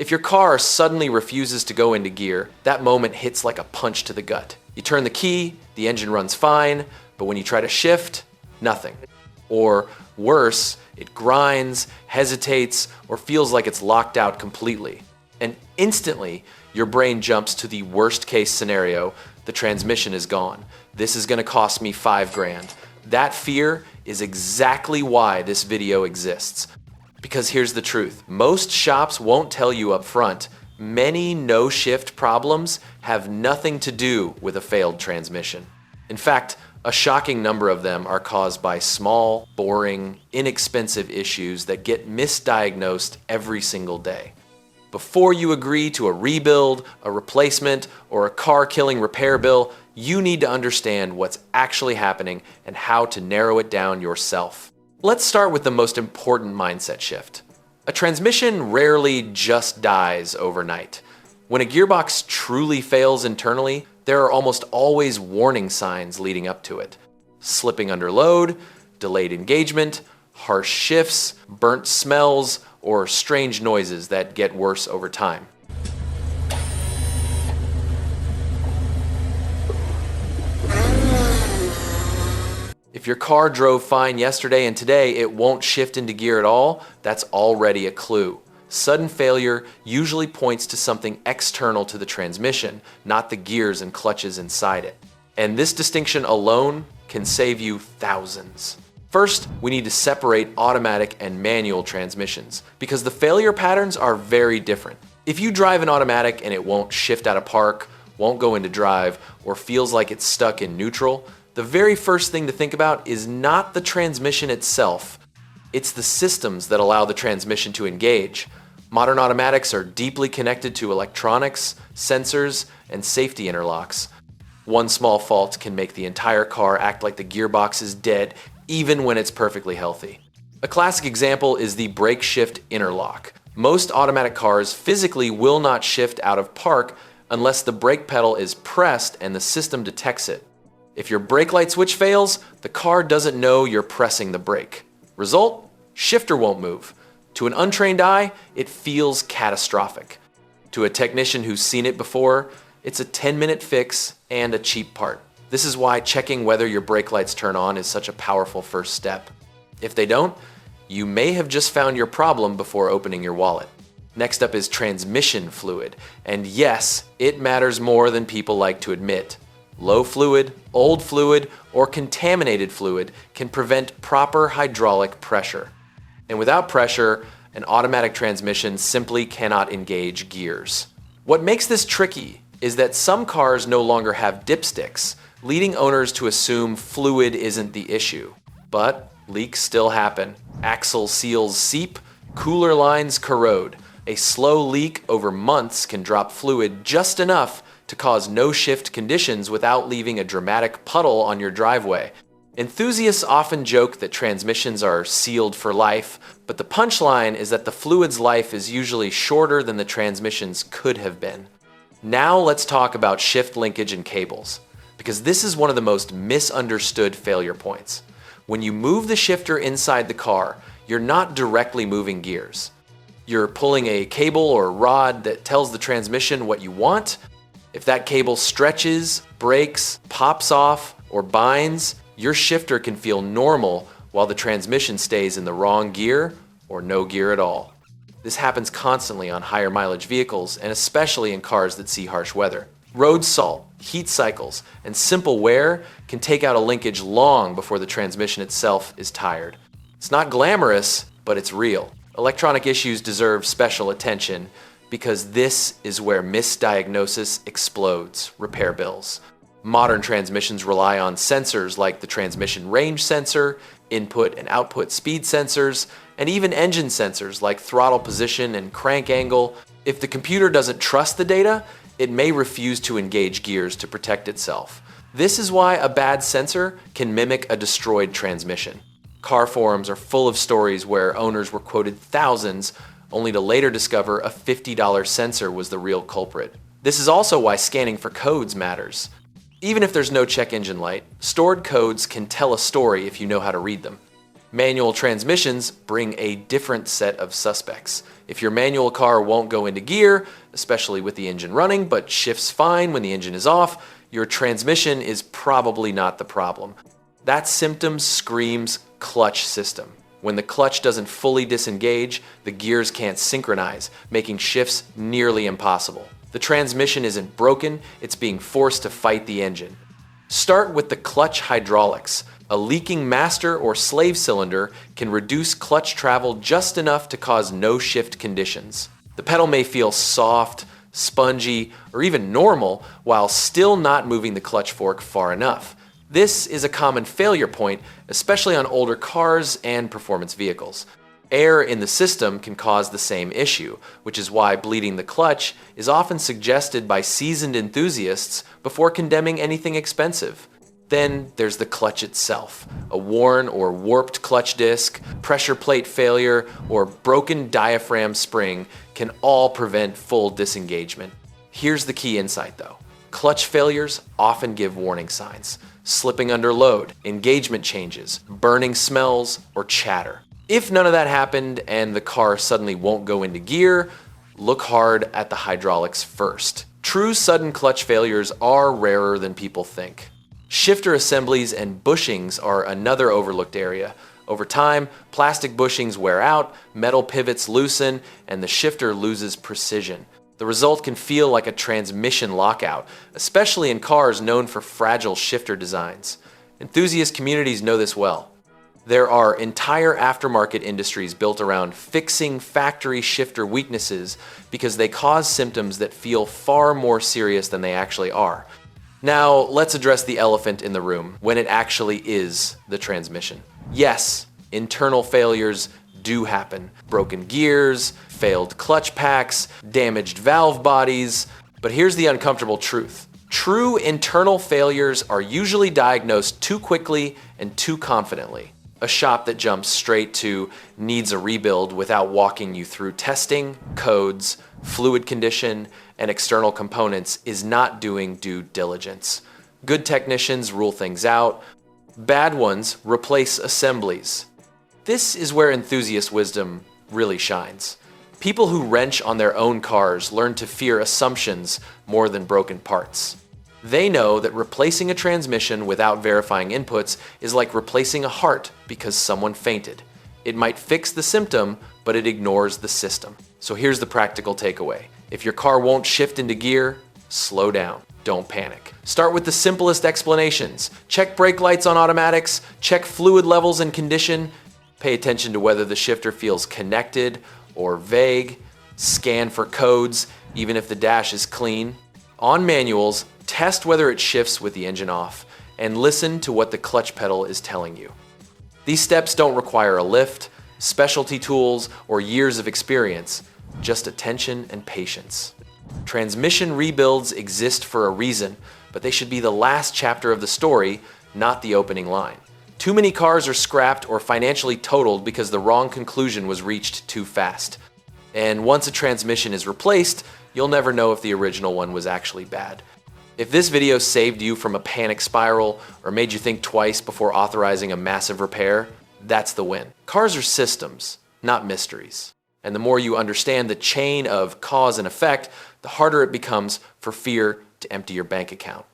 If your car suddenly refuses to go into gear, that moment hits like a punch to the gut. You turn the key, the engine runs fine, but when you try to shift, nothing. Or worse, it grinds, hesitates, or feels like it's locked out completely. And instantly, your brain jumps to the worst case scenario: the transmission is gone. This is gonna cost me $5,000. That fear is exactly why this video exists. Because here's the truth: most shops won't tell you up front. Many no-shift problems have nothing to do with a failed transmission. In fact, a shocking number of them are caused by small, boring, inexpensive issues that get misdiagnosed every single day. Before you agree to a rebuild, a replacement, or a car-killing repair bill, you need to understand what's actually happening and how to narrow it down yourself. Let's start with the most important mindset shift. A transmission rarely just dies overnight. When a gearbox truly fails internally, there are almost always warning signs leading up to it. Slipping under load, delayed engagement, harsh shifts, burnt smells, or strange noises that get worse over time. If your car drove fine yesterday and today it won't shift into gear at all, that's already a clue. Sudden failure usually points to something external to the transmission, not the gears and clutches inside it. And this distinction alone can save you thousands. First, we need to separate automatic and manual transmissions, because the failure patterns are very different. If you drive an automatic and it won't shift out of park, won't go into drive, or feels like it's stuck in neutral, the very first thing to think about is not the transmission itself. It's the systems that allow the transmission to engage. Modern automatics are deeply connected to electronics, sensors, and safety interlocks. One small fault can make the entire car act like the gearbox is dead, even when it's perfectly healthy. A classic example is the brake shift interlock. Most automatic cars physically will not shift out of park unless the brake pedal is pressed and the system detects it. If your brake light switch fails, the car doesn't know you're pressing the brake. Result? Shifter won't move. To an untrained eye, it feels catastrophic. To a technician who's seen it before, it's a 10-minute fix and a cheap part. This is why checking whether your brake lights turn on is such a powerful first step. If they don't, you may have just found your problem before opening your wallet. Next up is transmission fluid. And yes, it matters more than people like to admit. Low fluid, old fluid, or contaminated fluid can prevent proper hydraulic pressure. And without pressure, an automatic transmission simply cannot engage gears. What makes this tricky is that some cars no longer have dipsticks, leading owners to assume fluid isn't the issue. But leaks still happen. Axle seals seep, cooler lines corrode. A slow leak over months can drop fluid just enough to cause no-shift conditions without leaving a dramatic puddle on your driveway. Enthusiasts often joke that transmissions are sealed for life, but the punchline is that the fluid's life is usually shorter than the transmission's could have been. Now let's talk about shift linkage and cables, because this is one of the most misunderstood failure points. When you move the shifter inside the car, you're not directly moving gears. You're pulling a cable or rod that tells the transmission what you want. If that cable stretches, breaks, pops off, or binds, your shifter can feel normal while the transmission stays in the wrong gear or no gear at all. This happens constantly on higher mileage vehicles, and especially in cars that see harsh weather. Road salt, heat cycles, and simple wear can take out a linkage long before the transmission itself is tired. It's not glamorous, but it's real. Electronic issues deserve special attention, because this is where misdiagnosis explodes repair bills. Modern transmissions rely on sensors like the transmission range sensor, input and output speed sensors, and even engine sensors like throttle position and crank angle. If the computer doesn't trust the data, it may refuse to engage gears to protect itself. This is why a bad sensor can mimic a destroyed transmission. Car forums are full of stories where owners were quoted thousands only to later discover a $50 sensor was the real culprit. This is also why scanning for codes matters. Even if there's no check engine light, stored codes can tell a story if you know how to read them. Manual transmissions bring a different set of suspects. If your manual car won't go into gear, especially with the engine running, but shifts fine when the engine is off, your transmission is probably not the problem. That symptom screams clutch system. When the clutch doesn't fully disengage, the gears can't synchronize, making shifts nearly impossible. The transmission isn't broken, it's being forced to fight the engine. Start with the clutch hydraulics. A leaking master or slave cylinder can reduce clutch travel just enough to cause no shift conditions. The pedal may feel soft, spongy, or even normal while still not moving the clutch fork far enough. This is a common failure point, especially on older cars and performance vehicles. Air in the system can cause the same issue, which is why bleeding the clutch is often suggested by seasoned enthusiasts before condemning anything expensive. Then there's the clutch itself. A worn or warped clutch disc, pressure plate failure, or broken diaphragm spring can all prevent full disengagement. Here's the key insight though. Clutch failures often give warning signs: slipping under load, engagement changes, burning smells, or chatter. If none of that happened and the car suddenly won't go into gear, look hard at the hydraulics first. True sudden clutch failures are rarer than people think. Shifter assemblies and bushings are another overlooked area. Over time, plastic bushings wear out, metal pivots loosen, and the shifter loses precision. The result can feel like a transmission lockout, especially in cars known for fragile shifter designs. Enthusiast communities know this well. There are entire aftermarket industries built around fixing factory shifter weaknesses because they cause symptoms that feel far more serious than they actually are. Now, let's address the elephant in the room when it actually is the transmission. Yes, internal failures do happen. Broken gears, failed clutch packs, damaged valve bodies. But here's the uncomfortable truth. True internal failures are usually diagnosed too quickly and too confidently. A shop that jumps straight to needs a rebuild without walking you through testing, codes, fluid condition, and external components is not doing due diligence. Good technicians rule things out. Bad ones replace assemblies. This is where enthusiast wisdom really shines. People who wrench on their own cars learn to fear assumptions more than broken parts. They know that replacing a transmission without verifying inputs is like replacing a heart because someone fainted. It might fix the symptom, but it ignores the system. So here's the practical takeaway. If your car won't shift into gear, slow down. Don't panic. Start with the simplest explanations. Check brake lights on automatics, check fluid levels and condition, pay attention to whether the shifter feels connected or vague, scan for codes, even if the dash is clean. On manuals, test whether it shifts with the engine off, and listen to what the clutch pedal is telling you. These steps don't require a lift, specialty tools, or years of experience, just attention and patience. Transmission rebuilds exist for a reason, but they should be the last chapter of the story, not the opening line. Too many cars are scrapped or financially totaled because the wrong conclusion was reached too fast. And once a transmission is replaced, you'll never know if the original one was actually bad. If this video saved you from a panic spiral or made you think twice before authorizing a massive repair, that's the win. Cars are systems, not mysteries. And the more you understand the chain of cause and effect, the harder it becomes for fear to empty your bank account.